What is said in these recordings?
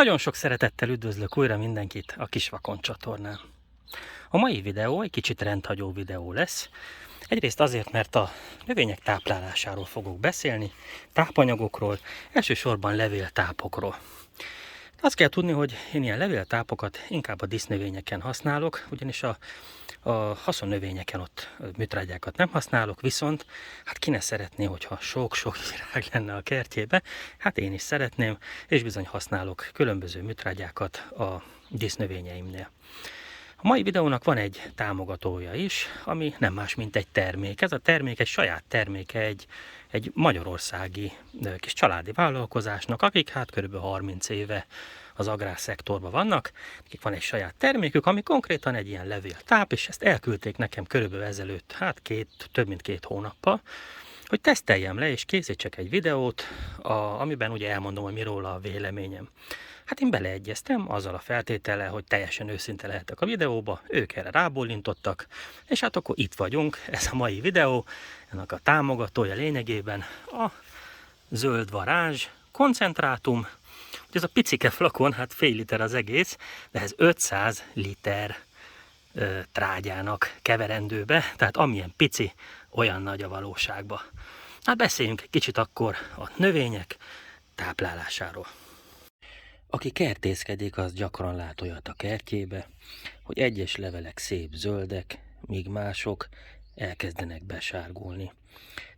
Nagyon sok szeretettel üdvözlök újra mindenkit a Kisvakond csatornán. A mai videó egy kicsit rendhagyó videó lesz. Egyrészt azért, mert a növények táplálásáról fogok beszélni, tápanyagokról, elsősorban levéltápokról. Azt kell tudni, hogy én ilyen levéltápokat inkább a dísznövényeken használok, ugyanis a haszonnövényeken ott műtrágyákat nem használok, viszont hát ki ne szeretné, hogyha sok-sok virág lenne a kertjébe, hát én is szeretném, és bizony használok különböző műtrágyákat a dísznövényeimnél. A mai videónak van egy támogatója is, ami nem más, mint egy termék. Ez a termék egy saját terméke egy magyarországi kis családi vállalkozásnak, akik hát körülbelül 30 éve az agrárszektorban vannak, akik van egy saját termékük, ami konkrétan egy ilyen levéltáp, és ezt elküldték nekem körülbelül ezelőtt, hát több mint 2 hónappal, hogy teszteljem le és készítsek egy videót, amiben ugye elmondom, hogy mi róla a véleményem. Hát én beleegyeztem azzal a feltétellel, hogy teljesen őszinte lehetek a videóba, ők erre rábólintottak, és hát akkor itt vagyunk, ez a mai videó, ennek a támogatója lényegében a zöld varázs, koncentrátum, ez a picike flakon, hát fél liter az egész, de ez 500 liter trágyának keverendőbe, tehát amilyen pici, olyan nagy a valóságban. Hát beszéljünk egy kicsit akkor a növények táplálásáról. Aki kertészkedik, az gyakran lát olyat a kertjébe, hogy egyes levelek szép zöldek, míg mások elkezdenek besárgulni.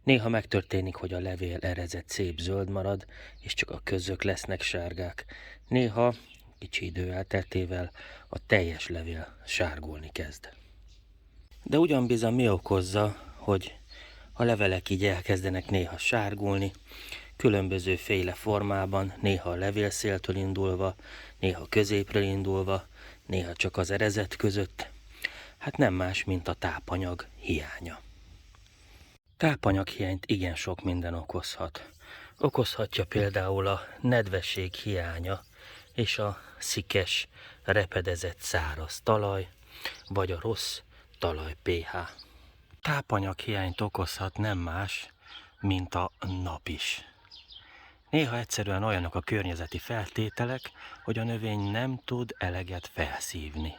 Néha megtörténik, hogy a levél erezett szép zöld marad, és csak a közök lesznek sárgák. Néha, kicsi idő elteltével, a teljes levél sárgulni kezd. De ugyanbizony mi okozza, hogy a levelek így elkezdenek néha sárgulni, különböző féle formában, néha a levélszéltől indulva, néha középről indulva, néha csak az erezet között. Hát nem más, mint a tápanyag hiánya. Tápanyaghiányt igen sok minden okozhat. Okozhatja például a nedvesség hiánya és a szikes, repedezett száraz talaj, vagy a rossz talaj pH. Tápanyaghiányt okozhat nem más, mint a nap is. Néha egyszerűen olyanok a környezeti feltételek, hogy a növény nem tud eleget felszívni.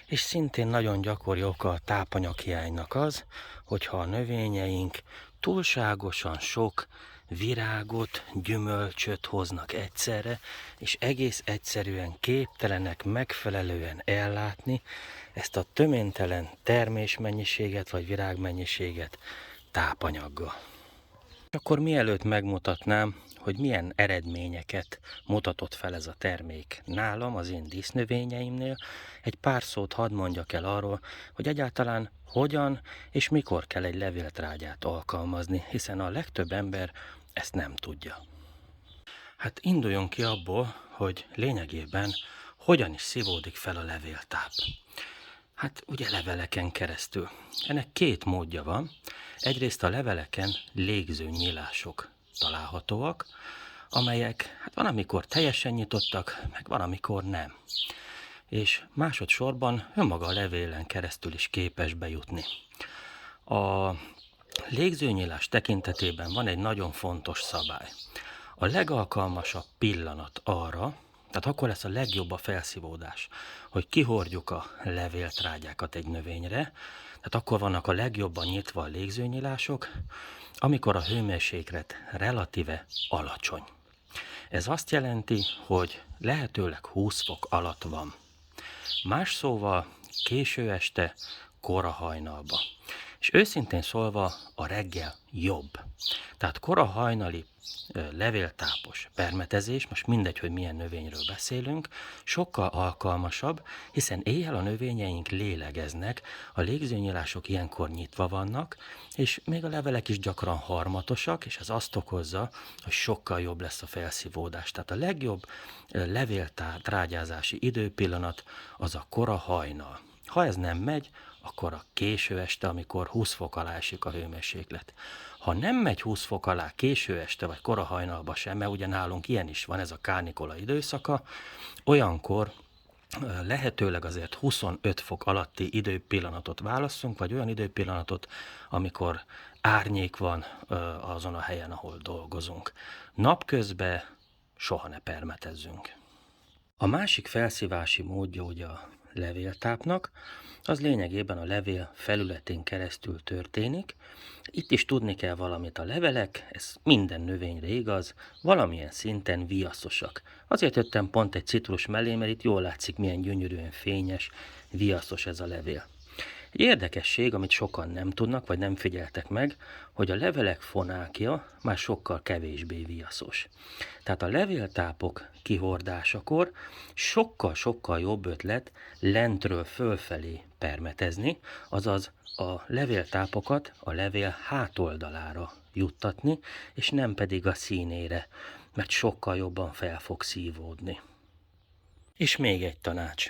És szintén nagyon gyakori oka a tápanyaghiánynak az, hogyha a növényeink túlságosan sok virágot, gyümölcsöt hoznak egyszerre, és egész egyszerűen képtelenek megfelelően ellátni ezt a töménytelen termésmennyiséget vagy virágmennyiséget tápanyaggal. Akkor mielőtt megmutatnám, hogy milyen eredményeket mutatott fel ez a termék nálam, az én dísznövényeimnél, egy pár szót hadd mondjak el arról, hogy egyáltalán hogyan és mikor kell egy levéltrágyát alkalmazni, hiszen a legtöbb ember ezt nem tudja. Hát induljunk ki abból, hogy lényegében hogyan is szívódik fel a levéltáp. Hát ugye leveleken keresztül. Ennek 2 módja van. Egyrészt a leveleken légző nyílások találhatóak, amelyek hát van, amikor teljesen nyitottak, meg van, amikor nem. És másodszorban önmaga a levélen keresztül is képes bejutni. A légzőnyílás tekintetében van egy nagyon fontos szabály. A legalkalmasabb pillanat arra, tehát akkor lesz a legjobb a felszívódás, hogy kihordjuk a levéltrágyákat egy növényre, tehát akkor vannak a legjobban nyitva a légzőnyílások, amikor a hőmérséklet relatíve alacsony. Ez azt jelenti, hogy lehetőleg 20 fok alatt van. Más szóval késő este, kora hajnalba. És őszintén szólva a reggel jobb. Tehát kora hajnali levéltápos permetezés, most mindegy, hogy milyen növényről beszélünk, sokkal alkalmasabb, hiszen éjjel a növényeink lélegeznek, a légzőnyílások ilyenkor nyitva vannak, és még a levelek is gyakran harmatosak, és ez azt okozza, hogy sokkal jobb lesz a felszívódás. Tehát a legjobb levéltrágyázási időpillanat az a kora hajnal. Ha ez nem megy, akkor a késő este, amikor 20 fok alá esik a hőmérséklet. Ha nem megy 20 fok alá késő este vagy kora hajnalba sem, mert ugye nálunk ilyen is van, ez a kánikola időszaka, olyankor lehetőleg azért 25 fok alatti időpillanatot válasszunk, vagy olyan időpillanatot, amikor árnyék van azon a helyen, ahol dolgozunk. Napközben soha ne permetezzünk. A másik felszívási módja ugye a levéltápnak, az lényegében a levél felületén keresztül történik. Itt is tudni kell valamit, a levelek, ez minden növényre igaz, valamilyen szinten viaszosak. Azért jöttem pont egy citrus mellé, mert itt jól látszik, milyen gyönyörűen fényes, viaszos ez a levél. Egy érdekesség, amit sokan nem tudnak, vagy nem figyeltek meg, hogy a levelek fonákja már sokkal kevésbé viaszos. Tehát a levéltápok kihordásakor sokkal-sokkal jobb ötlet lentről fölfelé permetezni, azaz a levéltápokat a levél hátoldalára juttatni, és nem pedig a színére, mert sokkal jobban fel fog szívódni. És még egy tanács.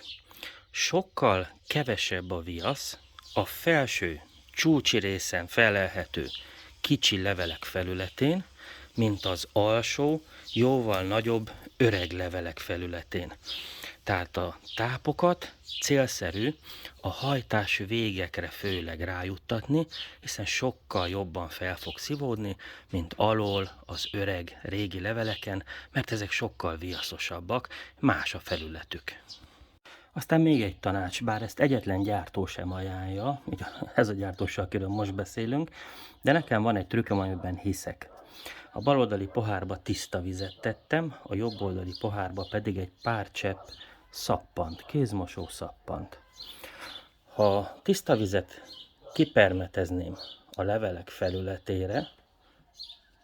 Sokkal kevesebb a viasz a felső csúcsi részen felelhető kicsi levelek felületén, mint az alsó, jóval nagyobb öreg levelek felületén. Tehát a tápokat célszerű a hajtás végekre főleg rájuttatni, hiszen sokkal jobban fel fog szívódni, mint alól az öreg régi leveleken, mert ezek sokkal viaszosabbak, más a felületük. Aztán még egy tanács, bár ezt egyetlen gyártó sem ajánlja, ez a gyártóssal, akiről most beszélünk, de nekem van egy trükköm, amiben hiszek. A baloldali pohárba tiszta vizet tettem, a jobboldali pohárba pedig egy pár csepp szappant, kézmosó szappant. Ha tiszta vizet kipermetezném a levelek felületére,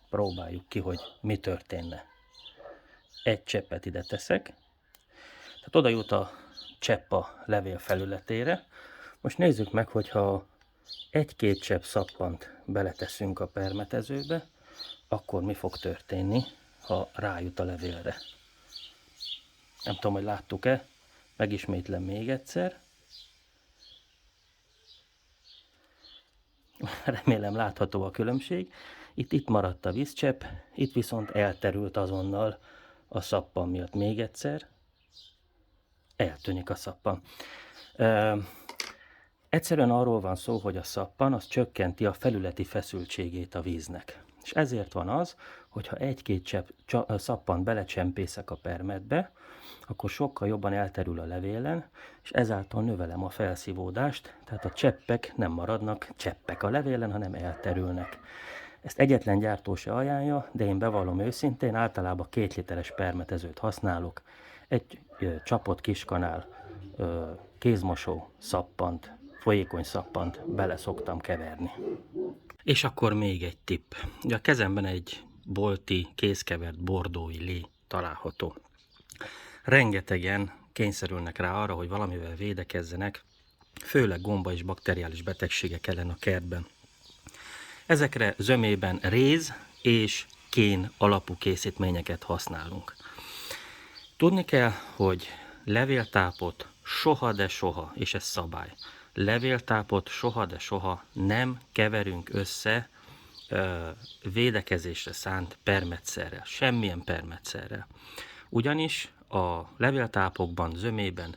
próbáljuk ki, hogy mi történne. Egy cseppet ide teszek, tehát oda jut a csepp a levél felületére. Most nézzük meg, hogyha egy-két csepp szappant beleteszünk a permetezőbe, akkor mi fog történni, ha rájut a levélre. Nem tudom, hogy láttuk-e, megismétlem még egyszer. Remélem látható a különbség. Itt maradt a vízcsepp, itt viszont elterült azonnal a szappan miatt. Még egyszer. Eltűnik a szappan. Egyszerűen arról van szó, hogy a szappan az csökkenti a felületi feszültségét a víznek. És ezért van az, hogyha egy-két csepp szappan belecsempészek a permetbe, akkor sokkal jobban elterül a levélen, és ezáltal növelem a felszívódást, tehát a cseppek nem maradnak cseppek a levélen, hanem elterülnek. Ezt egyetlen gyártó se ajánlja, de én bevallom őszintén, általában 2 literes permetezőt használok, egy csapott kiskanál kézmosó szappant, folyékony szappant bele szoktam keverni. És akkor még egy tipp. A kezemben egy bolti kézkevert bordói lé található. Rengetegen kényszerülnek rá arra, hogy valamivel védekezzenek, főleg gomba és bakteriális betegségek ellen a kertben. Ezekre zömében réz és kén alapú készítményeket használunk. Tudni kell, hogy levéltápot soha, de soha, és ez szabály, levéltápot soha, de soha nem keverünk össze védekezésre szánt permetszerrel, semmilyen permetszerrel. Ugyanis a levéltápokban, zömében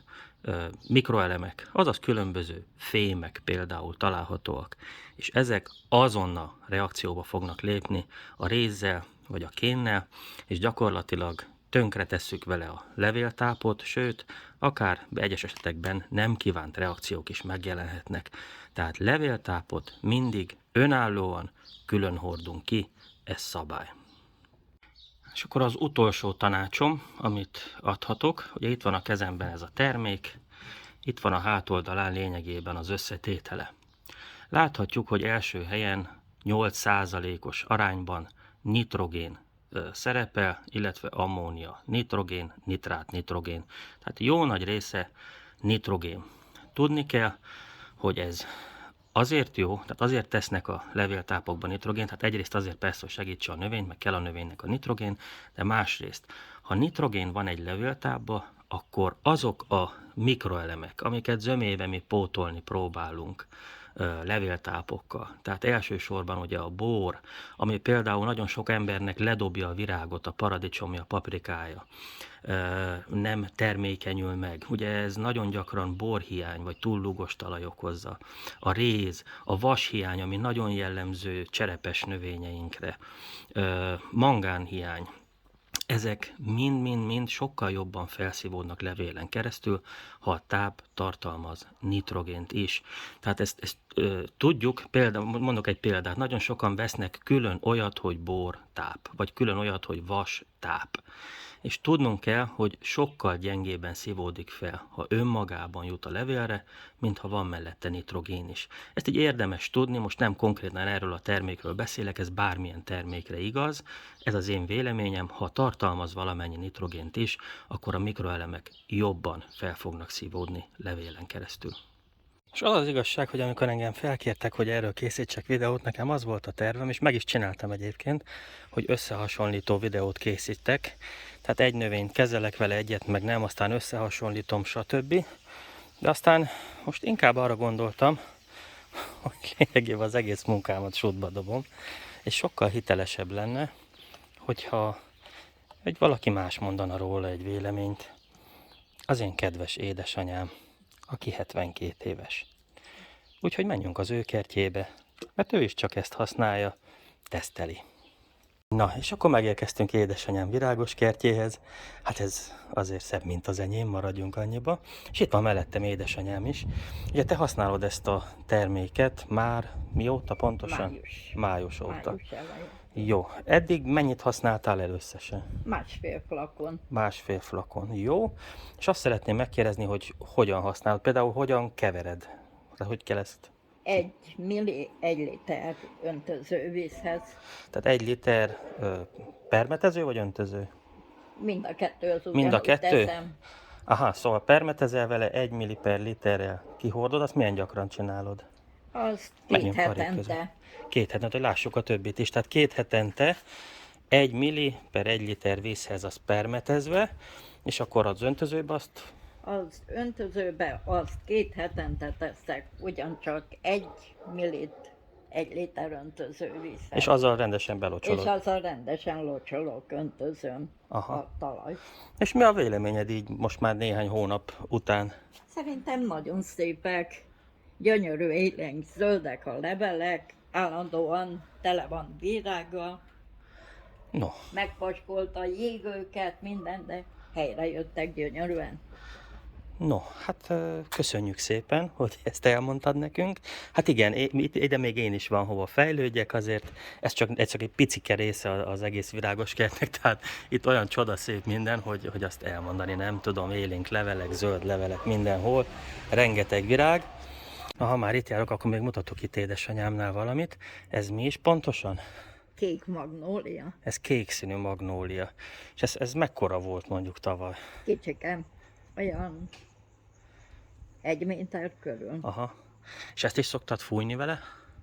mikroelemek, azaz különböző fémek például találhatóak, és ezek azonnal reakcióba fognak lépni a rézzel vagy a kénnel, és gyakorlatilag tönkretesszük vele a levéltápot, sőt, akár egyes esetekben nem kívánt reakciók is megjelenhetnek. Tehát levéltápot mindig önállóan külön hordunk ki, ez szabály. És akkor az utolsó tanácsom, amit adhatok, ugye itt van a kezemben ez a termék, itt van a hátoldalán lényegében az összetétele. Láthatjuk, hogy első helyen 8%-os arányban nitrogén szerepel, illetve ammónia, nitrogén, nitrát, nitrogén. Tehát jó nagy része nitrogén. Tudni kell, hogy ez azért jó, tehát azért tesznek a levéltápokban nitrogént, hát egyrészt azért persze, hogy segítse a növényt, meg kell a növénynek a nitrogén, de másrészt, ha nitrogén van egy levéltápban, akkor azok a mikroelemek, amiket zömébe mi pótolni próbálunk levéltápokkal. Tehát elsősorban ugye a bór, ami például nagyon sok embernek ledobja a virágot, a paradicsomja, a paprikája, nem termékenyül meg. Ugye ez nagyon gyakran borhiány, vagy túl lúgos talaj okozza. A réz, a vashiány, ami nagyon jellemző cserepes növényeinkre, mangánhiány. ezek mind-mind-mind sokkal jobban felszívódnak levélen keresztül, ha a táp tartalmaz nitrogént is. Tehát ezt tudjuk, mondok egy példát, nagyon sokan vesznek külön olyat, hogy bor táp, vagy külön olyat, hogy vas táp. És tudnunk kell, hogy sokkal gyengébben szívódik fel, ha önmagában jut a levélre, mint ha van mellette nitrogén is. Ezt így érdemes tudni, most nem konkrétan erről a termékről beszélek, ez bármilyen termékre igaz. Ez az én véleményem, ha tartalmaz valamennyi nitrogént is, akkor a mikroelemek jobban fel fognak szívódni levélen keresztül. És az az igazság, hogy amikor engem felkértek, hogy erről készítsek videót, nekem az volt a tervem, és meg is csináltam egyébként, hogy összehasonlító videót készítek. Tehát egy növényt kezelek vele, egyet meg nem, aztán összehasonlítom, stb. De aztán most inkább arra gondoltam, hogy lényegében az egész munkámat sútba dobom, és sokkal hitelesebb lenne, hogyha valaki más mondana róla egy véleményt. Az én kedves édesanyám, aki 72 éves. Úgyhogy menjünk az ő kertjébe, mert ő is csak ezt használja, teszteli. Na, és akkor megérkeztünk édesanyám virágos kertjéhez. Hát ez azért szebb, mint az enyém, maradjunk annyiba. És itt van mellettem édesanyám is. Ugye te használod ezt a terméket már mióta pontosan? Május óta. Május elején. Jó. Eddig mennyit használtál el összesen? Másfél flakon. Másfél flakon. Jó. És azt szeretném megkérdezni, hogy hogyan használod. Például hogyan kevered? Tehát hogy kell ezt? 1 milli 1 liter öntözővízhez. Tehát 1 liter permetező vagy öntöző? Mind a kettő az Mind a ugyanúgy kettő? teszem. Aha, szóval permetezel vele 1 milli per literrel kihordod, azt milyen gyakran csinálod? Az 2 Megint karib közben. hetente. 2 hetente, hogy lássuk a többit is. Tehát 2 hetente 1 milli per 1 liter vízhez az permetezve, és akkor az öntözőbe azt... Az öntözőbe azt 2 hetente teszek, ugyancsak 1 millit 1 liter öntözővízhez. És azzal rendesen belocsolod. És azzal rendesen locsolok, öntözöm Aha. a talajt. És mi a véleményed így most már néhány hónap után? Szerintem nagyon szépek, gyönyörű élénk, zöldek a levelek, állandóan tele van virággal, No, megpaskolta a jég őket, minden, de helyre jöttek gyönyörűen. no, hát köszönjük szépen, hogy ezt elmondtad nekünk. Hát igen, ide még én is van hova fejlődjek, azért ez csak egy picike része az egész virágos kertnek, tehát itt olyan csodaszép minden, hogy azt elmondani nem tudom, élénk levelek, zöld levelek mindenhol, rengeteg virág. Na, ha már itt járok, akkor még mutatok itt édesanyámnál valamit. Ez mi is pontosan? Kék magnólia. Ez kék színű magnólia. És ez mekkora volt mondjuk tavaly? Kicsikem, olyan 1 méter körül. Aha. És ezt is szoktad fújni vele?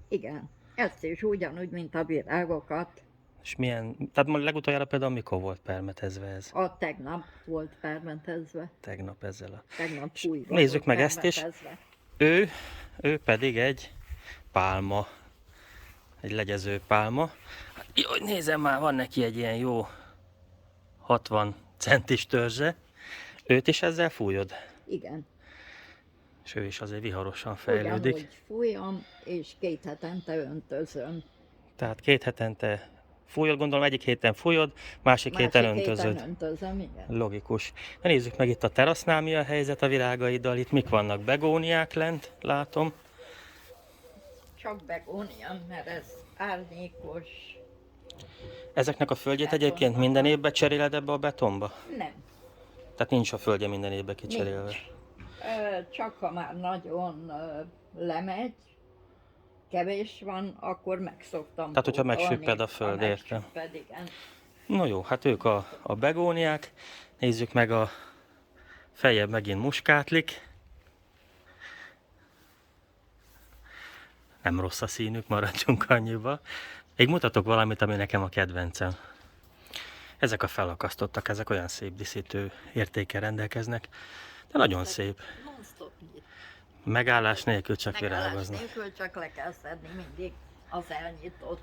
Igen, ezt is ugyanúgy, mint a virágokat. És milyen, tehát legutoljára például mikor volt permetezve ez? A tegnap volt permetezve. Tegnap ezzel a... Tegnap újra Nézzük volt meg ezt is. permetezve. Ő pedig egy pálma. Egy legyező pálma. Jó, nézem már, van neki egy ilyen jó 60 centis törzse. Őt is ezzel fújod? Igen. És ő is azért viharosan fejlődik. Ugyanúgy fújom, és 2 hetente öntözöm. Tehát 2 hetente fújod, gondolom egyik héten fújod, másik héten öntözöd. Öntözöm, igen. Logikus. Na nézzük meg itt a terasznál, mi a helyzet a virágaiddal. Itt mik vannak? Begóniák lent, látom. Csak begónia, mert ez árnyékos. Ezeknek a földjét Betonban. egyébként minden évben cseréled ebbe a betonba? Nem. Tehát nincs a földje minden évben kicserélve? Nincs. Csak ha már nagyon lemegy, kevés van, akkor megszoktam. Tehát, hogyha pótolni. megsüpped a föld, Ha értem. megsüpped, igen. No jó, hát ők a begóniák. Nézzük meg a feljebb megint muskátlik. Nem rossz a színük, maradjunk annyiba. Még mutatok valamit, ami nekem a kedvencem. Ezek a felakasztottak, ezek olyan szép díszítő értékkel rendelkeznek, de nagyon szép. Non-stop nyit. Megállás nélkül csak Megállás virágoznak. nélkül csak le kell szedni mindig az elnyitott.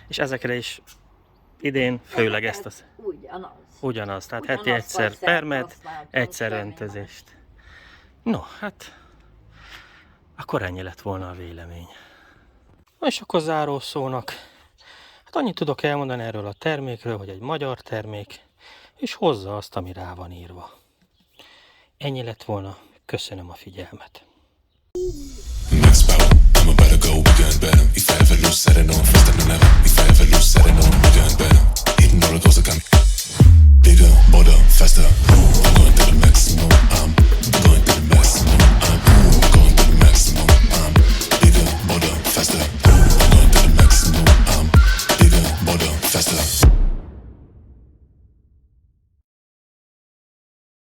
És ezekre is idén főleg ezt az... Ugyanaz, tehát heti Ugyanazt egyszer a szert permet, használtuk, egyszer semmi öntözést. No, hát akkor ennyi lett volna a vélemény. És akkor záró szónak. Hát annyit tudok elmondani erről a termékről, hogy egy magyar termék, és hozza azt, ami rá van írva. Ennyi lett volna, köszönöm a figyelmet. Next battle, I'm about to go bigger and better.